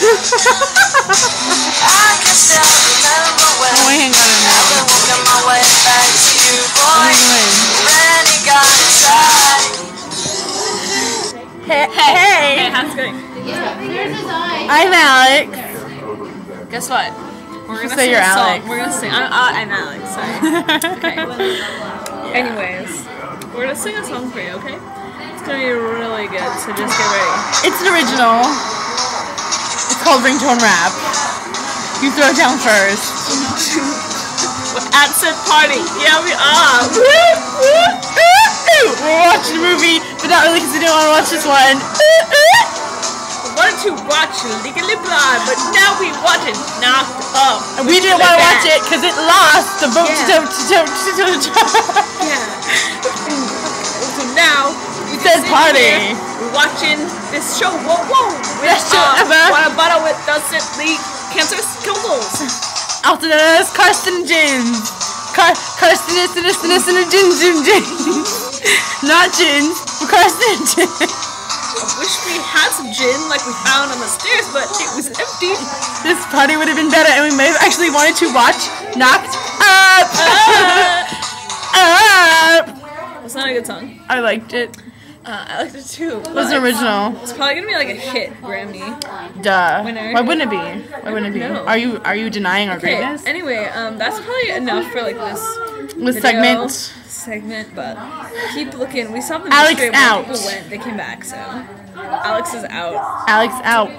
Oh, hang on a minute. Hey, how's it going? I'm Alex. Guess what? We're gonna say you're Alex. We're gonna sing. I'm Alex. Sorry. Okay. Anyways, we're gonna sing a song for you. Okay? It's gonna be really good. So just get ready. It's an original. It's called Ringtone Rap. You throw it down first. We're at said party. Yeah, we are. We're watching a movie, but not really because we don't want to watch this one. We wanted to watch Legally Blonde, but now we watch it Knocked Up. And we didn't want to watch it because it lost the vote to Yeah. So now we said party. We're watching this show. Whoa, whoa. Best show ever. Water bottle with doesn't leak cancerous chemicals. Also known as carcinogens. Carcinogens and gins. Not gins, but carcinogens. I wish we had some gin like we found on the stairs, but it was empty. This party would have been better, and we may have actually wanted to watch Knocked Up. That's not a good song. I liked it. I liked it too. It was original. It's probably gonna be like a hit Grammy. Duh. Winner. Why wouldn't it be? Why wouldn't it be? know. Are you denying our greatness? Anyway, that's probably enough for like this This segment, but keep looking. We saw them Alex yesterday out. when people went. They came back, so Alex is out. Alex out.